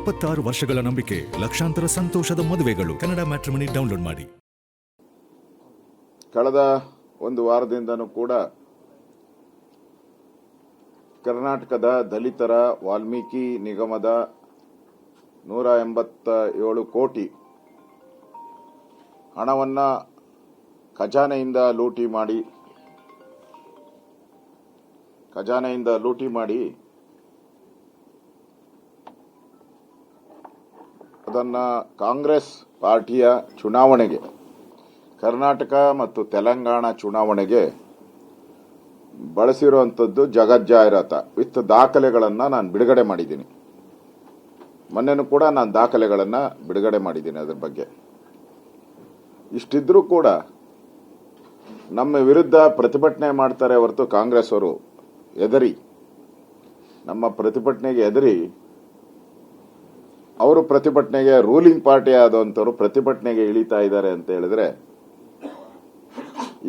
26 ವರ್ಷಗಳ ನಂಬಿಕೆ, ಲಕ್ಷಾಂತರ ಸಂತೋಷದ ಮದುವೆಗಳು. ಕನ್ನಡ ಮ್ಯಾಟ್ರಿಮನಿ ಡೌನ್ಲೋಡ್ ಮಾಡಿ. ಕಳೆದ ಒಂದು ವಾರದಿಂದನೂ ಕೂಡ ಕರ್ನಾಟಕದ ದಲಿತರ ವಾಲ್ಮೀಕಿ ನಿಗಮದ 187 ಕೋಟಿ ಹಣವನ್ನ ಖಜಾನೆಯಿಂದ ಲೂಟಿ ಮಾಡಿ ಅದನ್ನ ಕಾಂಗ್ರೆಸ್ ಪಾರ್ಟಿಯ ಚುನಾವಣೆಗೆ, ಕರ್ನಾಟಕ ಮತ್ತು ತೆಲಂಗಾಣ ಚುನಾವಣೆಗೆ ಬಳಸಿರುವಂಥದ್ದು ಜಗಜ್ಜಾಹಿರಾತ ವಿತ್ ದಾಖಲೆಗಳನ್ನು ನಾನು ಬಿಡುಗಡೆ ಮಾಡಿದ್ದೀನಿ. ಮೊನ್ನೆನೂ ಕೂಡ ನಾನು ದಾಖಲೆಗಳನ್ನು ಬಿಡುಗಡೆ ಮಾಡಿದ್ದೀನಿ. ಅದರ ಬಗ್ಗೆ ಇಷ್ಟಿದ್ರೂ ಕೂಡ ನಮ್ಮ ವಿರುದ್ಧ ಪ್ರತಿಭಟನೆ ಮಾಡ್ತಾರೆ ಹೊರತು ಕಾಂಗ್ರೆಸ್ ಅವರು ನಮ್ಮ ಪ್ರತಿಭಟನೆಗೆ ಎದರಿ ಅವರು ಪ್ರತಿಭಟನೆಗೆ ರೂಲಿಂಗ್ ಪಾರ್ಟಿ ಆದಂಥವ್ರು ಪ್ರತಿಭಟನೆಗೆ ಇಳಿತಾ ಇದ್ದಾರೆ ಅಂತ ಹೇಳಿದ್ರೆ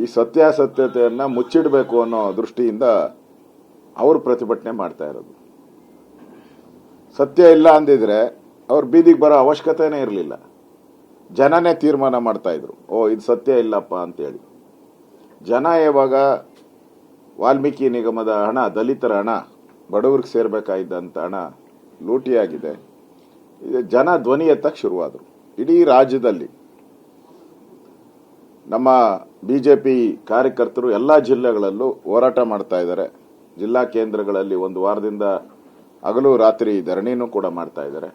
ಈ ಸತ್ಯಾಸತ್ಯತೆಯನ್ನ ಮುಚ್ಚಿಡಬೇಕು ಅನ್ನೋ ದೃಷ್ಟಿಯಿಂದ ಅವರು ಪ್ರತಿಭಟನೆ ಮಾಡ್ತಾ ಇರೋದು. ಸತ್ಯ ಇಲ್ಲ ಅಂದಿದ್ರೆ ಅವ್ರು ಬೀದಿಗೆ ಬರೋ ಅವಶ್ಯಕತೆನೇ ಇರಲಿಲ್ಲ. ಜನನೇ ತೀರ್ಮಾನ ಮಾಡ್ತಾ ಇದ್ರು, ಇದು ಸತ್ಯ ಇಲ್ಲಪ್ಪ ಅಂತೇಳಿ. ಜನ ಯಾವಾಗ ವಾಲ್ಮೀಕಿ ನಿಗಮದ ಹಣ, ದಲಿತರ ಹಣ, ಬಡವರಿಗೆ ಸೇರ್ಬೇಕಾಗಿದ್ದಂತ ಹಣ ಲೂಟಿಯಾಗಿದೆ, ಜನ ಧ್ವನಿ ಎತ್ತಕ್ಕೆ ಶುರುವಾದರು. ಇಡೀ ರಾಜ್ಯದಲ್ಲಿ ನಮ್ಮ ಬಿಜೆಪಿ ಕಾರ್ಯಕರ್ತರು ಎಲ್ಲಾ ಜಿಲ್ಲೆಗಳಲ್ಲೂ ಹೋರಾಟ ಮಾಡ್ತಾ ಇದ್ದಾರೆ. ಜಿಲ್ಲಾ ಕೇಂದ್ರಗಳಲ್ಲಿ ಒಂದು ವಾರದಿಂದ ಹಗಲು ರಾತ್ರಿ ಧರಣಿನೂ ಕೂಡ ಮಾಡ್ತಾ ಇದ್ದಾರೆ.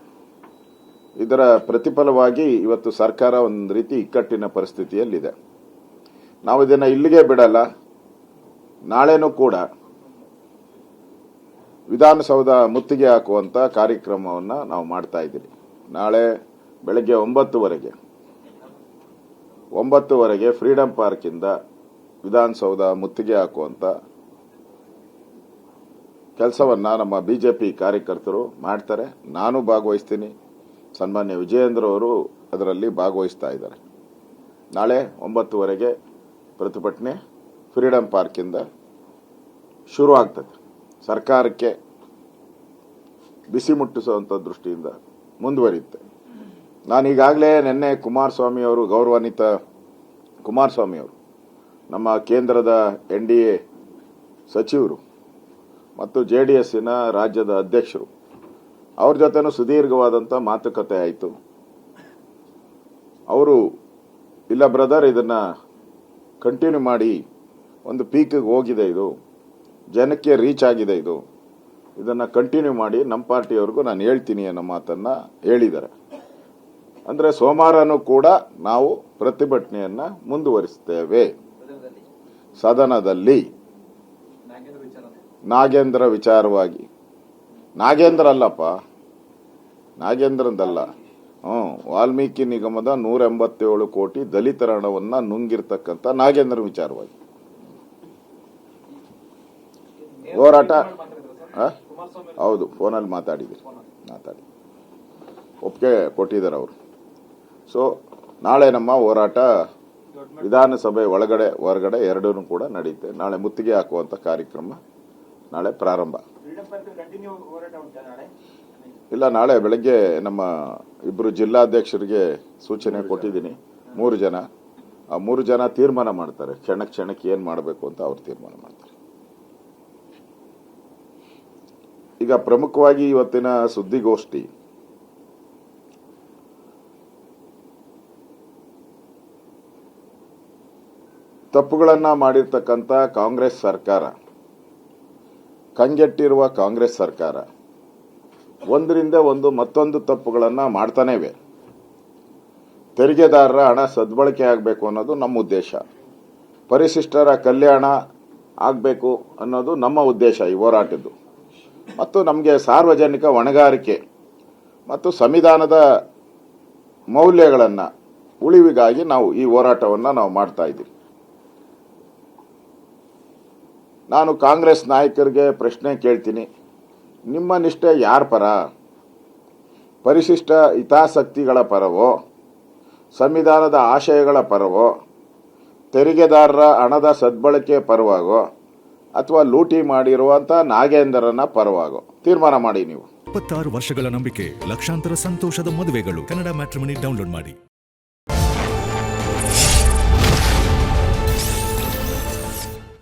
ಇದರ ಪ್ರತಿಫಲವಾಗಿ ಇವತ್ತು ಸರ್ಕಾರ ಒಂದು ರೀತಿ ಇಕ್ಕಟ್ಟಿನ ಪರಿಸ್ಥಿತಿಯಲ್ಲಿದೆ. ನಾವು ಇದನ್ನ ಇಲ್ಲಿಗೆ ಬಿಡಲ್ಲ. ನಾಳೆನೂ ಕೂಡ ವಿಧಾನಸೌಧ ಮುತ್ತಿಗೆ ಹಾಕುವಂತ ಕಾರ್ಯಕ್ರಮವನ್ನ ನಾವು ಮಾಡ್ತಾ ಇದ್ದೀವಿ. ನಾಳೆ ಬೆಳಗ್ಗೆ 9:00ವರೆಗೆ ಫ್ರೀಡಂ ಪಾರ್ಕ್ ಇಂದ ವಿಧಾನಸೌಧ ಮುತ್ತಿಗೆ ಹಾಕುವಂತ ಕೆಲಸವನ್ನ ನಮ್ಮ ಬಿಜೆಪಿ ಕಾರ್ಯಕರ್ತರು ಮಾಡ್ತಾರೆ. ನಾನು ಭಾಗವಹಿಸ್ತೀನಿ. ಸನ್ಮಾನ್ಯ ವಿಜಯೇಂದ್ರ ಅವರು ಅದರಲ್ಲಿ ಭಾಗವಹಿಸ್ತಾ ಇದ್ದಾರೆ. ನಾಳೆ 9:00ವರೆಗೆ ಪ್ರತಿಭಟನೆ ಫ್ರೀಡಂ ಪಾರ್ಕ್ ಇಂದ ಶುರು ಆಗ್ತದೆ. ಸರ್ಕಾರಕ್ಕೆ ಬಿಸಿ ಮುಟ್ಟಿಸುವಂತ ದೃಷ್ಟಿಯಿಂದ ಮುಂದುವರಿಯುತ್ತೆ. ನಾನೀಗಾಗಲೇ ನಿನ್ನೆ ಗೌರವಾನ್ವಿತ ಕುಮಾರಸ್ವಾಮಿ ಅವರು, ನಮ್ಮ ಕೇಂದ್ರದ NDA ಸಚಿವರು ಮತ್ತು JDSನ ರಾಜ್ಯದ ಅಧ್ಯಕ್ಷರು, ಅವ್ರ ಜೊತೆನೂ ಸುದೀರ್ಘವಾದಂತ ಮಾತುಕತೆ ಆಯಿತು. ಅವರು ಇಲ್ಲ ಬ್ರದರ್, ಇದನ್ನ ಕಂಟಿನ್ಯೂ ಮಾಡಿ, ಒಂದು ಪೀಕ್ಗೆ ಹೋಗಿದೆ, ಇದು ಜನಕ್ಕೆ ರೀಚ್ ಆಗಿದೆ, ಇದನ್ನ ಕಂಟಿನ್ಯೂ ಮಾಡಿ, ನಮ್ಮ ಪಾರ್ಟಿಯವರೆಗೂ ನಾನು ಹೇಳ್ತೀನಿ ಅನ್ನೋ ಮಾತನ್ನ ಹೇಳಿದ್ದಾರೆ. ಅಂದ್ರೆ ಸೋಮವಾರನೂ ಕೂಡ ನಾವು ಪ್ರತಿಭಟನೆಯನ್ನ ಮುಂದುವರಿಸ್ತೇವೆ. ಸದನದಲ್ಲಿ ನಾಗೇಂದ್ರ ವಿಚಾರವಾಗಿ, ನಾಗೇಂದ್ರ ಅಲ್ಲಪ್ಪ, ನಾಗೇಂದ್ರಂದಲ್ಲ, ವಾಲ್ಮೀಕಿ ನಿಗಮದ 187 ಕೋಟಿ ದಲಿತರ ಹಣವನ್ನ ನುಂಗಿರ್ತಕ್ಕಂಥ ನಾಗೇಂದ್ರ ವಿಚಾರವಾಗಿ ಹೋರಾಟ. ಹೌದು, ಫೋನಲ್ಲಿ ಮಾತಾಡಿ ಒಪ್ಪಿಗೆ ಕೊಟ್ಟಿದ್ದಾರೆ ಅವರು. ಸೊ ನಾಳೆ ನಮ್ಮ ಹೋರಾಟ ವಿಧಾನಸಭೆ ಒಳಗಡೆ ಹೊರಗಡೆ ಎರಡೂ ಕೂಡ ನಡೆಯುತ್ತೆ. ನಾಳೆ ಮುತ್ತಿಗೆ ಹಾಕುವಂತ ಕಾರ್ಯಕ್ರಮ ನಾಳೆ ಪ್ರಾರಂಭ ಇಲ್ಲ. ನಾಳೆ ಬೆಳಗ್ಗೆ ನಮ್ಮ 2 ಜಿಲ್ಲಾಧ್ಯಕ್ಷರಿಗೆ ಸೂಚನೆ ಕೊಟ್ಟಿದ್ದೀನಿ. 3 ಜನ, ಆ 3 ಜನ ತೀರ್ಮಾನ ಮಾಡ್ತಾರೆ. ಕ್ಷಣಕ್ಕೆ ಏನ್ ಮಾಡಬೇಕು ಅಂತ ಅವ್ರು ತೀರ್ಮಾನ ಮಾಡ್ತಾರೆ. ಈಗ ಪ್ರಮುಖವಾಗಿ ಇವತ್ತಿನ ಸುದ್ದಿಗೋಷ್ಠಿ ತಪ್ಪುಗಳನ್ನ ಮಾಡಿರ್ತಕ್ಕಂಥ ಕಾಂಗ್ರೆಸ್ ಸರ್ಕಾರ, ಕಂಗೆಟ್ಟಿರುವ ಕಾಂಗ್ರೆಸ್ ಸರ್ಕಾರ ಒಂದರಿಂದ ಒಂದು ಮತ್ತೊಂದು ತಪ್ಪುಗಳನ್ನ ಮಾಡ್ತಾನೆ ಇವೆ. ತೆರಿಗೆದಾರರ ಹಣ ಸದ್ಬಳಕೆ ಆಗಬೇಕು ಅನ್ನೋದು ನಮ್ಮ ಉದ್ದೇಶ. ಪರಿಶಿಷ್ಟರ ಕಲ್ಯಾಣ ಆಗಬೇಕು ಅನ್ನೋದು ನಮ್ಮ ಉದ್ದೇಶ ಈ ಹೋರಾಟದ್ದು. ಮತ್ತು ನಮಗೆ ಸಾರ್ವಜನಿಕ ಹೊಣೆಗಾರಿಕೆ ಮತ್ತು ಸಂವಿಧಾನದ ಮೌಲ್ಯಗಳನ್ನ ಉಳಿವಿಗಾಗಿ ನಾವು ಈ ಹೋರಾಟವನ್ನ ನಾವು ಮಾಡ್ತಾ ಇದ್ದೀವಿ. ನಾನು ಕಾಂಗ್ರೆಸ್ ನಾಯಕರಿಗೆ ಪ್ರಶ್ನೆ ಕೇಳ್ತೀನಿ, ನಿಮ್ಮ ನಿಷ್ಠೆ ಯಾರ ಪರ? ಪರಿಶಿಷ್ಟ ಹಿತಾಸಕ್ತಿಗಳ ಪರವೋ, ಸಂವಿಧಾನದ ಆಶಯಗಳ ಪರವೋ, ತೆರಿಗೆದಾರರ ಹಣದ ಸದ್ಬಳಕೆ ಪರವಾಗೋ, ಅಥವಾ ಲೂಟಿ ಮಾಡಿರುವಂತ ನಾಗೇಂದ್ರನ ಪರವಾಗೋ ತೀರ್ಮಾನ ಮಾಡಿ ನೀವು. 26 ವರ್ಷಗಳ ನಂಬಿಕೆ, ಲಕ್ಷಾಂತರ ಸಂತೋಷದ ಮದುವೆಗಳು. ಕನ್ನಡ ಮ್ಯಾಟ್ರಿಮನಿ ಡೌನ್ಲೋಡ್ ಮಾಡಿ.